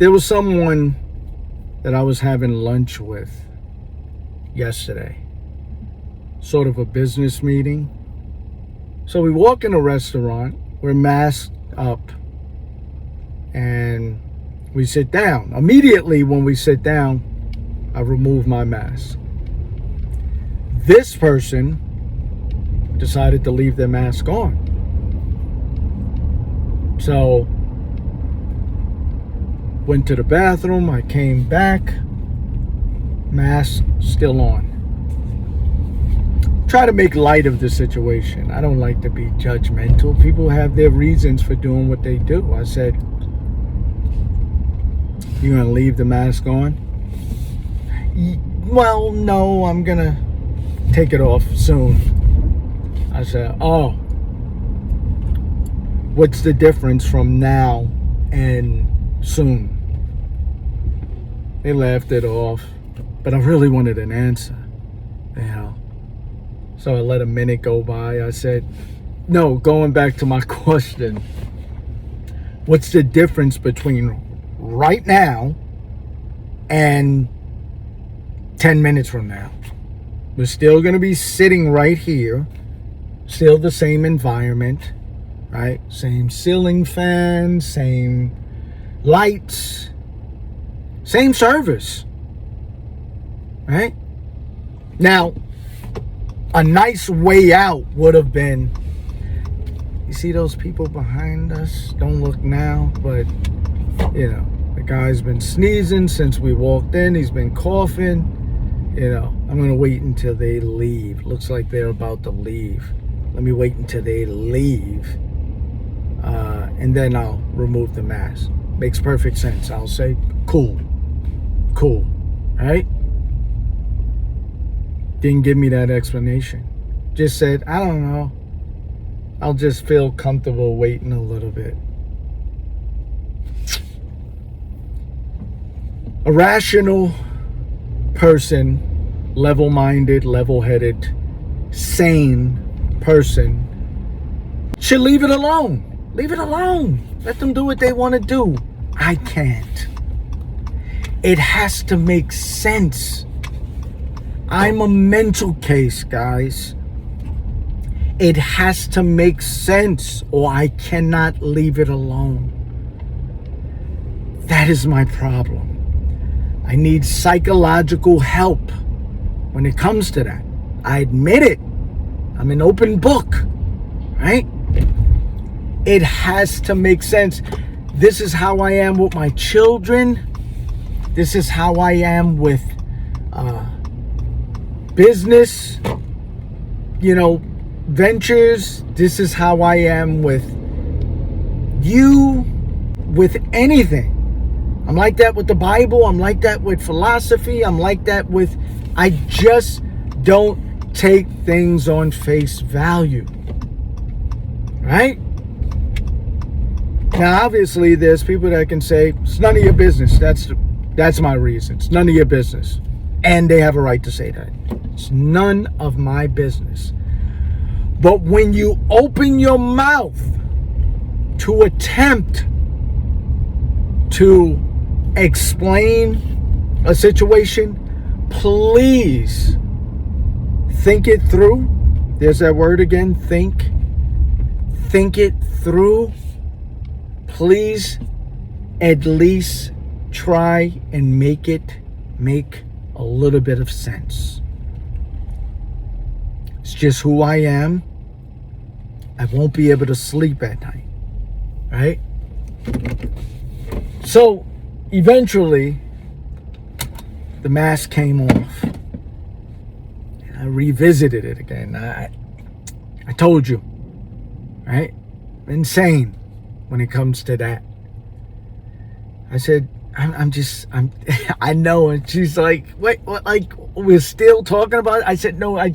There was someone that I was having lunch with yesterday, sort of a business meeting. So we walk in a restaurant, we're masked up, and we sit down. Immediately when we sit down, I remove my mask. This person decided to leave their mask on. So, went to the bathroom, I came back, mask still on. Try to make light of the situation. I don't like to be judgmental. People have their reasons for doing what they do. I said, "You gonna leave the mask on?" "Well, no, I'm gonna take it off soon." I said, "Oh, what's the difference from now and soon?" They laughed it off, but I really wanted an answer, you know. So I let a minute go by. I said, "No, going back to my question, what's the difference between right now and 10 minutes from now? We're still going to be sitting right here, still the same environment, right? Same ceiling fan, same lights, same service, right? Now, a nice way out would have been, you see those people behind us? Don't look now, but, you know, the guy's been sneezing since we walked in. He's been coughing. You know, I'm going to wait until they leave. Looks like they're about to leave. Let me wait until they leave. And then I'll remove the mask. Makes perfect sense. I'll say, cool. Right? Didn't give me that explanation. Just said, I don't know. I'll just feel comfortable waiting a little bit. A rational person, level-minded, level-headed, sane person should leave it alone. Leave it alone. Let them do what they want to do. I can't. It has to make sense. I'm a mental case, guys. It has to make sense, or I cannot leave it alone. That is my problem. I need psychological help when it comes to that. I admit it. I'm an open book, right? It has to make sense. This is how I am with my children. This is how I am with business, you know, ventures. This is how I am with you, with anything. I'm like that with the Bible. I'm like that with philosophy. I'm like that with, I just don't take things on face value. Right? Now, obviously, there's people that can say, it's none of your business. That's my reason. It's none of your business. And they have a right to say that. It's none of my business. But when you open your mouth to attempt to explain a situation, please think it through. There's that word again, think. Think it through. Please at least try and make it make a little bit of sense. It's just who I am. I won't be able to sleep at night, right? So eventually the mask came off. I revisited it again. I told you, right? Insane when it comes to that. I said, I know. And she's like, wait, what? Like, we're still talking about it? I said, no, I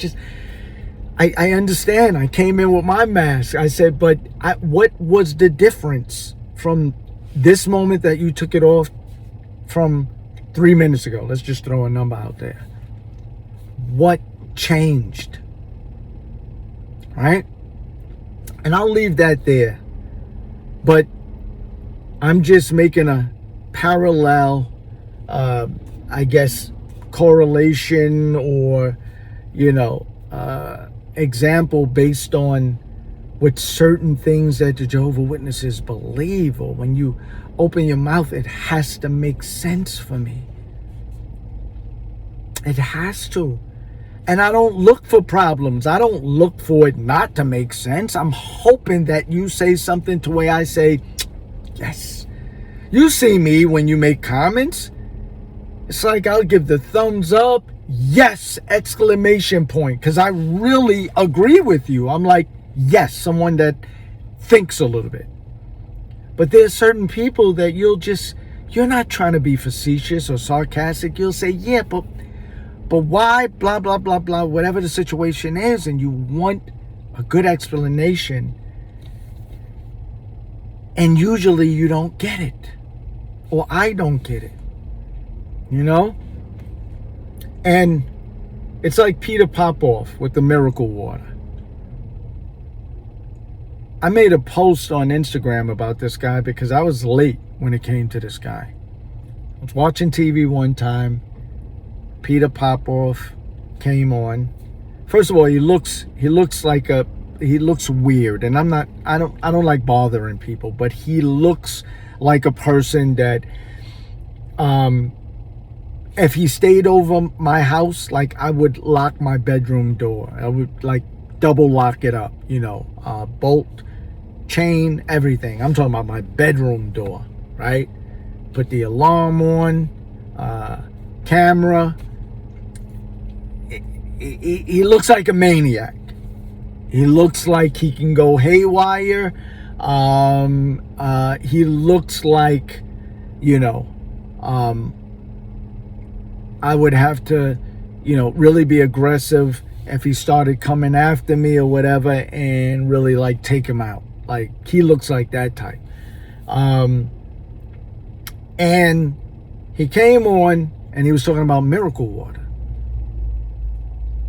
understand. I came in with my mask. I said, but what was the difference from this moment that you took it off from 3 minutes ago? Let's just throw a number out there. What changed? Right? And I'll leave that there. But I'm just making a parallel, I guess, correlation or, example based on what certain things that the Jehovah Witnesses believe, or when you open your mouth, it has to make sense for me. It has to. And I don't look for problems. I don't look for it not to make sense. I'm hoping that you say something to where I say, yes. You see me when you make comments. It's like I'll give the thumbs up. Yes! Exclamation point. Because I really agree with you. I'm like, yes, someone that thinks a little bit. But there's certain people that you're not trying to be facetious or sarcastic. You'll say, yeah, but why, blah, blah, blah, blah, whatever the situation is, and you want a good explanation. And usually you don't get it. Or I don't get it. And it's like Peter Popoff with the miracle water. I made a post on Instagram about this guy because I was late when it came to this guy. I was watching TV one time. Peter Popoff came on. First of all, he looks weird, and I don't like bothering people, but he looks like a person that if he stayed over my house, like, I would lock my bedroom door. I would like double lock it up, bolt, chain, everything. I'm talking about my bedroom door, right? Put the alarm on, camera. He looks like a maniac. He looks like he can go haywire. He looks like, I would have to, really be aggressive if he started coming after me or whatever, and really like take him out. Like, he looks like that type. And he came on and he was talking about miracle water.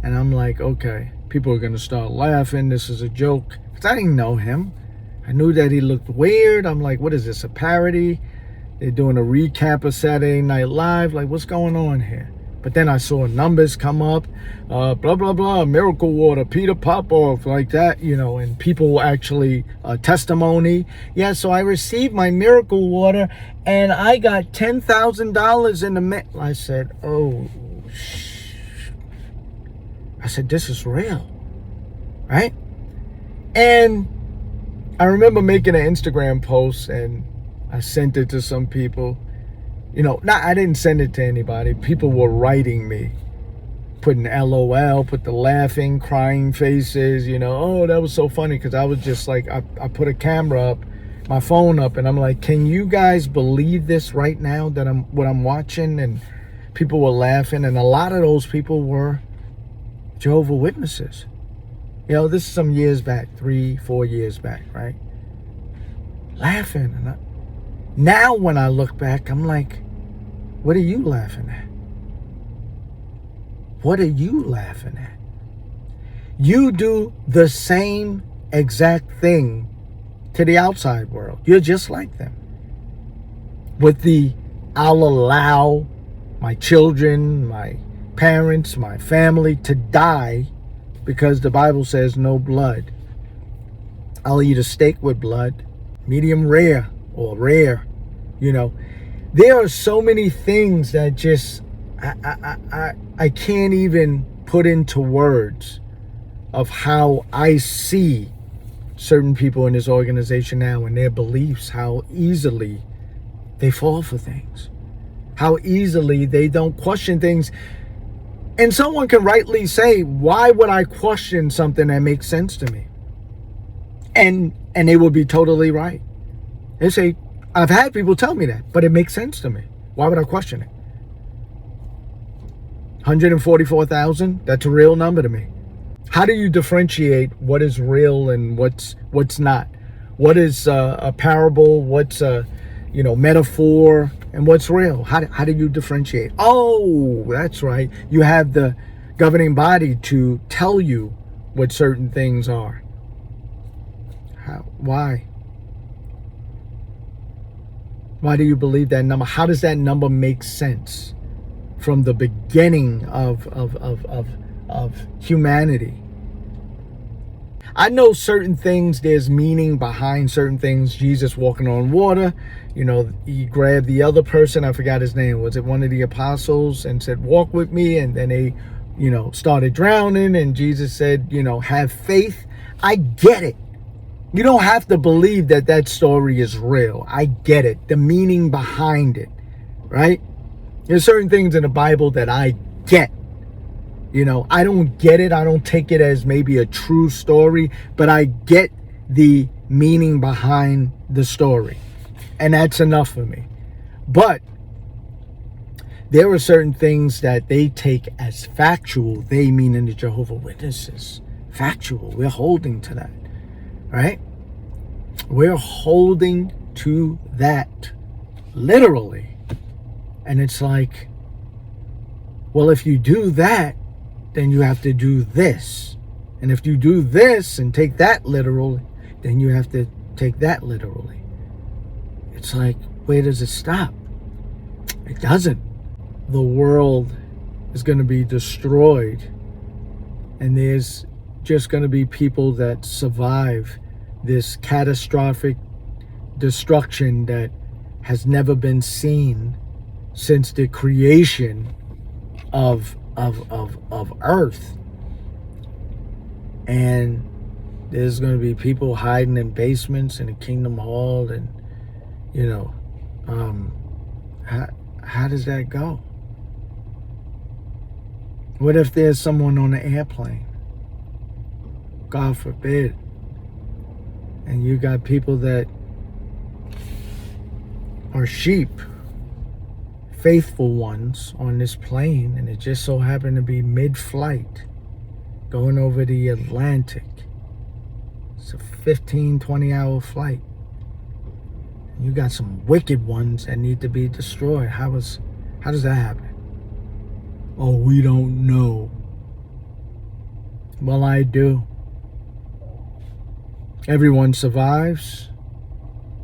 And I'm like, okay, people are going to start laughing. This is a joke. Because I didn't know him. I knew that he looked weird. I'm like, what is this, a parody? They're doing a recap of Saturday Night Live. Like, what's going on here? But then I saw numbers come up. Blah, blah, blah, miracle water, Peter Popoff, like that, and people actually, testimony. Yeah, so I received my miracle water and I got $10,000 in the mail. I said, oh, I said, this is real, right? And I remember making an Instagram post and I sent it to some people. I didn't send it to anybody. People were writing me, putting LOL, put the laughing, crying faces, oh, that was so funny. Because I was just like, I put a camera up, my phone up, and I'm like, can you guys believe this right now that what I'm watching? And people were laughing, and a lot of those people were Jehovah Witnesses. This is some years back, 3-4 years back, right? Laughing. And now when I look back, I'm like, what are you laughing at? What are you laughing at? You do the same exact thing to the outside world. You're just like them. With I'll allow my children, my parents, my family to die because the Bible says no blood. I'll eat a steak with blood, medium rare or rare. There are so many things that just I can't even put into words of how I see certain people in this organization now and their beliefs, how easily they fall for things, how easily they don't question things. And someone can rightly say, why would I question something that makes sense to me? And they would be totally right. They say, I've had people tell me that, but it makes sense to me. Why would I question it? 144,000, that's a real number to me. How do you differentiate what is real and what's not? What is a parable? What's a metaphor? And what's real? How do you differentiate? Oh, that's right. You have the governing body to tell you what certain things are. Why? Why do you believe that number? How does that number make sense from the beginning of humanity? I know certain things, there's meaning behind certain things. Jesus walking on water, he grabbed the other person, I forgot his name. Was it one of the apostles, and said, walk with me? And then they, started drowning, and Jesus said, have faith. I get it. You don't have to believe that story is real. I get it. The meaning behind it, right? There's certain things in the Bible that I get. I don't get it. I don't take it as maybe a true story, but I get the meaning behind the story. And that's enough for me. But there are certain things that they take as factual. They, meaning the Jehovah Witnesses. Factual. We're holding to that. Right? We're holding to that literally. And it's like, well, if you do that, then you have to do this. And if you do this and take that literally, then you have to take that literally. It's like, where does it stop? It doesn't. The world is going to be destroyed. And there's just going to be people that survive this catastrophic destruction that has never been seen since the creation of Earth. And there's going to be people hiding in basements in the Kingdom Hall, and how does that go? What if there's someone on an airplane? God forbid. And you got people that are sheep, faithful ones on this plane, and it just so happened to be mid-flight going over the Atlantic. It's a 15-20 hour flight. You got some wicked ones that need to be destroyed. How does that happen? Oh, we don't know. Well, I do. Everyone survives.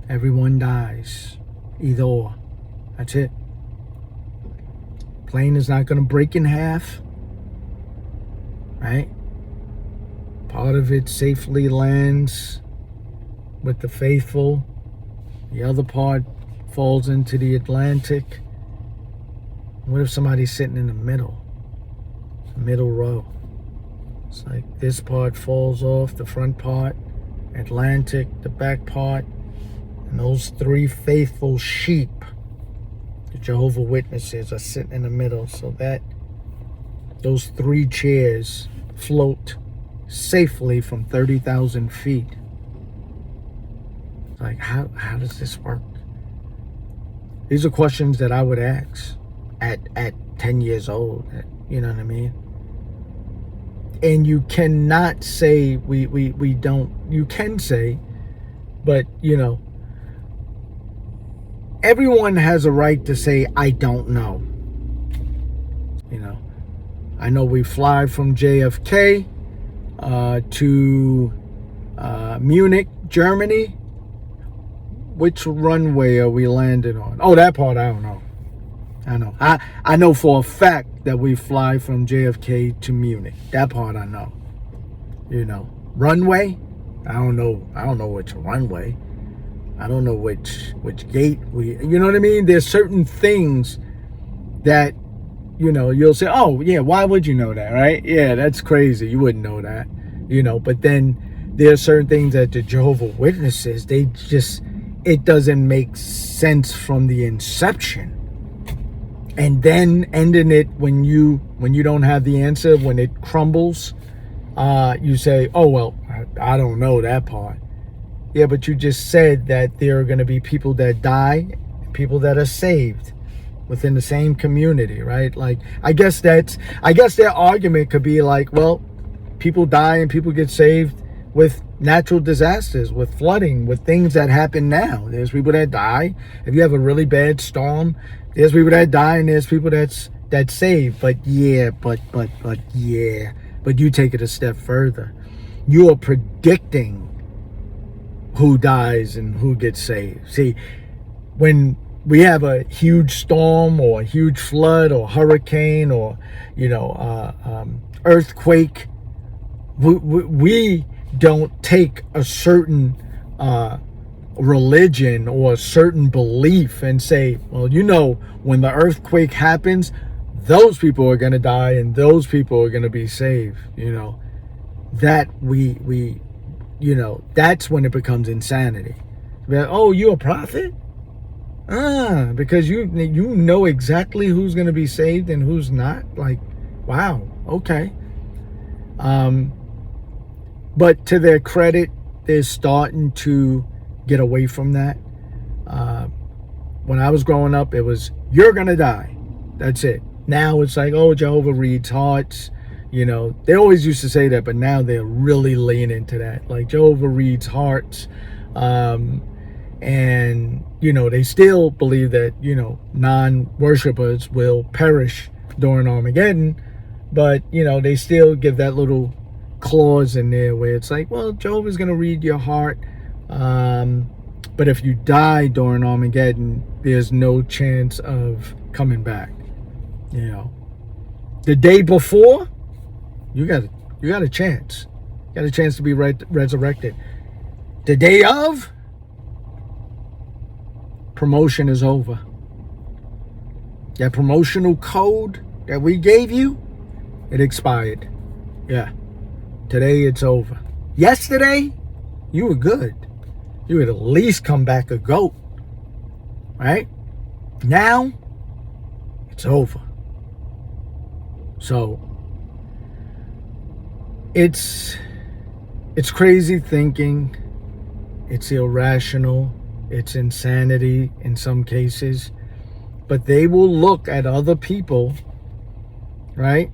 Everyone dies. Either or. That's it. Plane is not going to break in half. Right? Part of it safely lands with the faithful. The other part falls into the Atlantic. What if somebody's sitting in the middle row? It's like this part falls off, the front part, Atlantic, the back part, and those three faithful sheep, the Jehovah Witnesses, are sitting in the middle, so that those three chairs float safely from 30,000 feet. Like, how does this work? These are questions that I would ask at 10 years old. You know what I mean? And you cannot say we don't. You can say, but everyone has a right to say I don't know. I know we fly from JFK to Munich, Germany. Which runway are we landing on? Oh, that part I don't know. I know for a fact that we fly from JFK to Munich. That part I know. Runway? I don't know which runway. I don't know which gate we. You know what I mean? There's certain things that you'll say, oh yeah, why would you know that, right? Yeah, that's crazy. You wouldn't know that, But then there are certain things that the Jehovah Witnesses, it doesn't make sense from the inception. And then ending it when you don't have the answer, when it crumbles, you say, oh, well, I don't know that part. Yeah, but you just said that there are going to be people that die, people that are saved within the same community, right? Like, I guess their argument could be like, well, people die and people get saved with natural disasters, with flooding, with things that happen now. There's people that die. If you have a really bad storm, there's people that die and there's people that's saved. But you take it a step further. You are predicting who dies and who gets saved. See, when we have a huge storm or a huge flood or hurricane or, earthquake, we don't take a certain religion or a certain belief and say, well, when the earthquake happens, those people are going to die and those people are going to be saved. That that's when it becomes insanity. Oh, you a prophet? Because you know exactly who's going to be saved and who's not. Like, wow, okay. But to their credit, they're starting to get away from that. When I was growing up, it was, you're going to die. That's it. Now it's like, oh, Jehovah reads hearts. They always used to say that, but now they're really leaning into that. Like, Jehovah reads hearts. And, they still believe that, non-worshippers will perish during Armageddon. But, they still give that little clause in there where it's like, well, Jehovah's going to read your heart. But if you die during Armageddon, there's no chance of coming back. The day before, you got a chance. You got a chance to be resurrected. The day of, promotion is over. That promotional code that we gave you, it expired. Yeah. Today it's over. Yesterday, you were good. You would at least come back a goat. Right? Now, it's over. So, it's crazy thinking. It's irrational. It's insanity in some cases. But they will look at other people, right?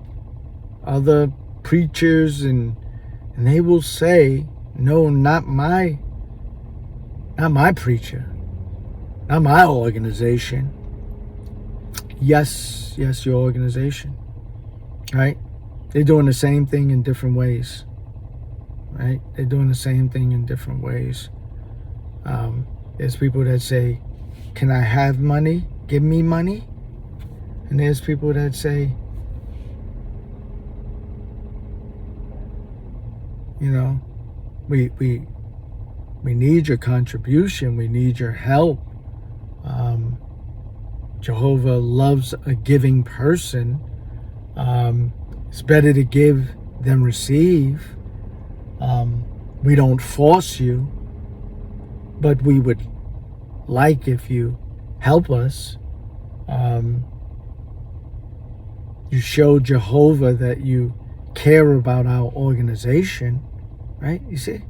Other preachers, and they will say, no, not my preacher, not my organization. Yes, your organization, right? They're doing the same thing in different ways, right? They're doing the same thing in different ways. There's people that say, can I have money? Give me money. And there's people that say, we need your contribution. We need your help. Jehovah loves a giving person. It's better to give than receive. We don't force you, but we would like if you help us. You show Jehovah that you care about our organization, right? You see,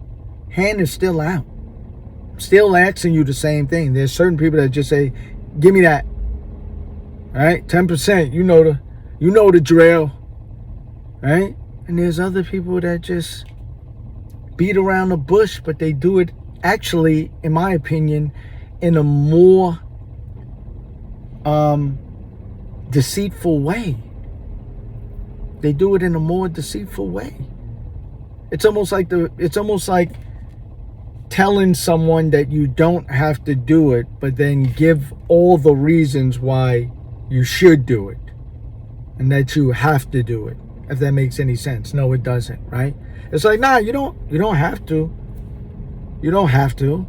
hand is still out. I'm still asking you the same thing. There's certain people that just say, give me that. All right, 10%. You know the drill, right? And there's other people that just beat around the bush, but they do it actually, in my opinion, in a more deceitful way. They do it in a more deceitful way. It's almost like telling someone that you don't have to do it, but then give all the reasons why you should do it and that you have to do it. If that makes any sense. No, it doesn't, right? It's like, nah, you don't have to. You don't have to.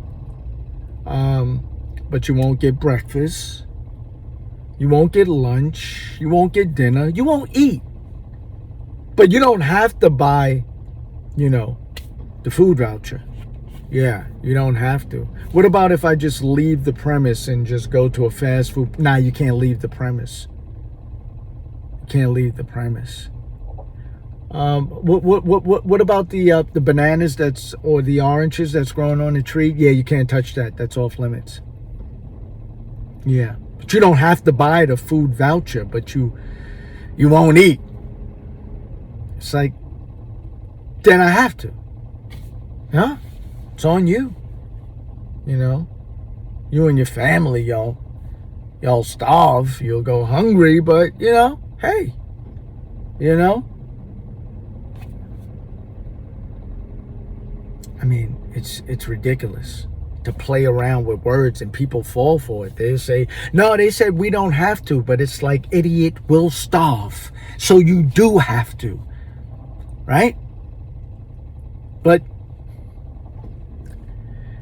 But you won't get breakfast. You won't get lunch. You won't get dinner. You won't eat. But you don't have to buy, the food voucher. Yeah, you don't have to. What about if I just leave the premise and just go to a fast food? Nah, you can't leave the premise. You can't leave the premise. What about the bananas or the oranges that's growing on the tree? Yeah, you can't touch that. That's off limits. Yeah, but you don't have to buy the food voucher, but you won't eat. It's like, then I have to. Huh? It's on you. You and your family, y'all starve. You'll go hungry, but hey, I mean, it's ridiculous. to play around with words, and people fall for it. They say, no, they said we don't have to, but it's like, idiot will starve. So you do have to, right? But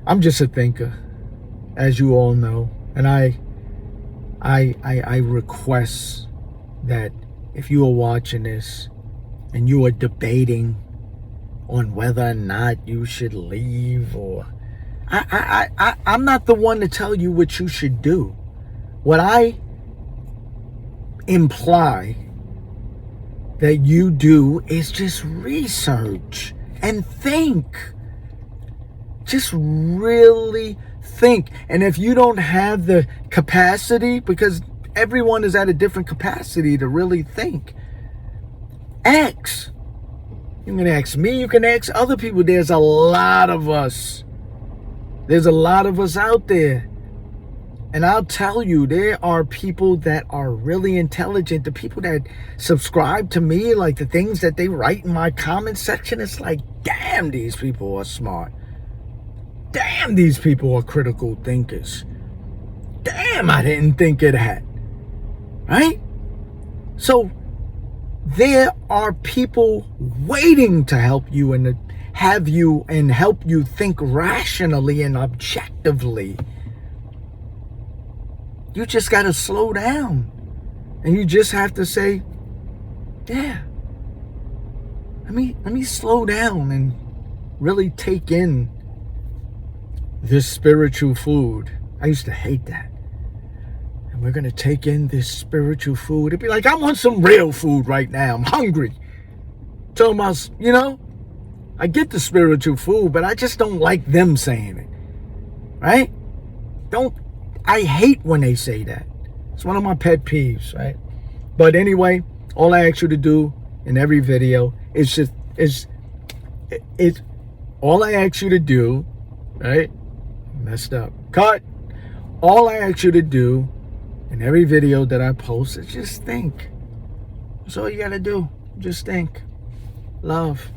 I'm just a thinker, as you all know, and I request that if you are watching this and you are debating on whether or not you should leave, or I'm not the one to tell you what you should do. What I imply that you do is just research and think. Just really think. And if you don't have the capacity, because everyone is at a different capacity to really think, ask. You can ask me, you can ask other people. There's a lot of us. There's a lot of us out there. And I'll tell you, there are people that are really intelligent. The people that subscribe to me, like the things that they write in my comment section, it's like, damn, these people are smart. Damn, these people are critical thinkers. Damn, I didn't think of that. Right? So there are people waiting to help you and to have you and help you think rationally and objectively. You just got to slow down. And you just have to say, yeah, let me slow down and really take in this spiritual food. I used to hate that. And we're going to take in this spiritual food. It'd be like, I want some real food right now. I'm hungry. Tell them, I get the spiritual food, but I just don't like them saying it. Right? I hate when they say that. It's one of my pet peeves, right? But anyway, all I ask you to do in every video is all I ask you to do, right? Messed up. Cut. All I ask you to do in every video that I post is just think. That's all you gotta do. Just think. Love.